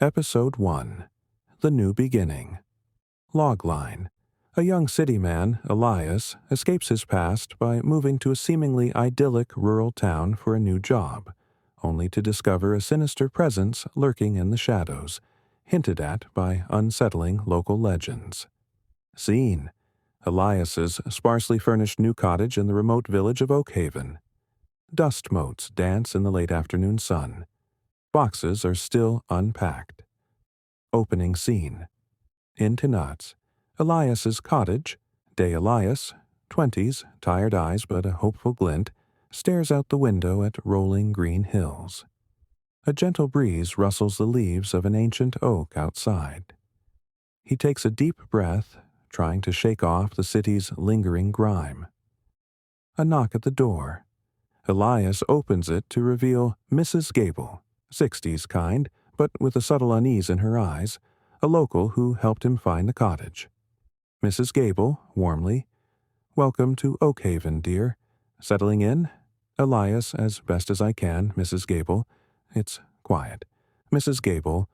Episode 1. The New Beginning. Logline. A young city man, Elias, escapes his past by moving to a seemingly idyllic rural town for a new job, only to discover a sinister presence lurking in the shadows, hinted at by unsettling local legends. Scene: Elias's sparsely furnished new cottage in the remote village of Oakhaven. Dust motes dance in the late afternoon sun. Boxes are still unpacked. Opening scene. In Tinats, Elias's cottage. Day Elias, 20s, tired eyes but a hopeful glint, stares out the window at rolling green hills. A gentle breeze rustles the leaves of an ancient oak outside. He takes a deep breath, trying to shake off the city's lingering grime. A knock at the door. Elias opens it to reveal Mrs. Gable, 60s kind, but with a subtle unease in her eyes, a local who helped him find the cottage. Mrs. Gable, warmly, "Welcome to Oakhaven, dear. Settling in?" Elias, "As best as I can, Mrs. Gable. It's quiet." Mrs. Gable,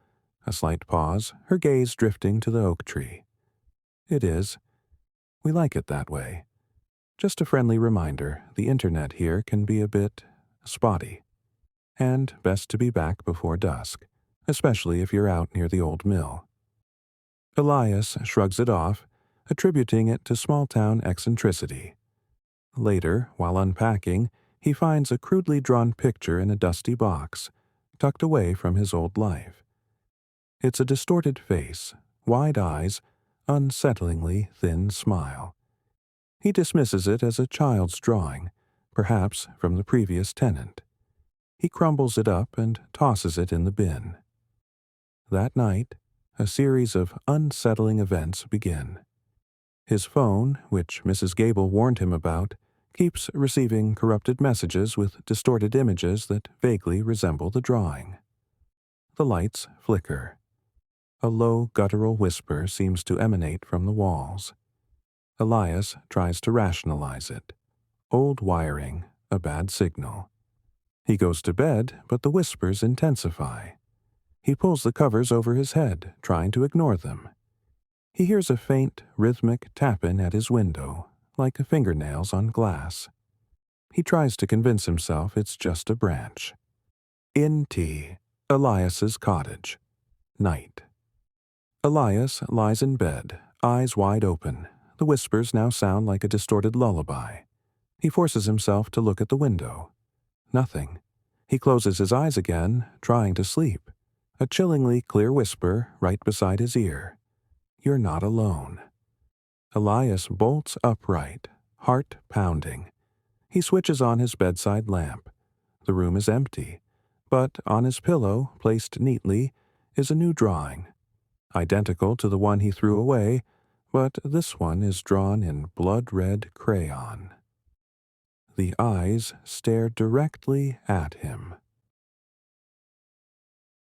a slight pause, her gaze drifting to the oak tree. "It is. We like it that way. Just a friendly reminder, the internet here can be a bit spotty. And best to be back before dusk, especially if you're out near the old mill." Elias shrugs it off, attributing it to small-town eccentricity. Later, while unpacking, he finds a crudely drawn picture in a dusty box, tucked away from his old life. It's a distorted face, wide eyes, unsettlingly thin smile. He dismisses it as a child's drawing, perhaps from the previous tenant. He crumbles it up and tosses it in the bin. That night, a series of unsettling events begin. His phone, which Mrs. Gable warned him about, keeps receiving corrupted messages with distorted images that vaguely resemble the drawing. The lights flicker. A low guttural whisper seems to emanate from the walls. Elias tries to rationalize it. Old wiring, a bad signal. He goes to bed, but the whispers intensify. He pulls the covers over his head, trying to ignore them. He hears a faint, rhythmic tapping at his window, like fingernails on glass. He tries to convince himself it's just a branch. In T. Elias's cottage. Night. Elias lies in bed, eyes wide open. The whispers now sound like a distorted lullaby. He forces himself to look at the window. Nothing. He closes his eyes again, trying to sleep. A chillingly clear whisper right beside his ear. "You're not alone." Elias bolts upright, heart pounding. He switches on his bedside lamp. The room is empty, but on his pillow, placed neatly, is a new drawing. Identical to the one he threw away, but this one is drawn in blood-red crayon. The eyes stare directly at him.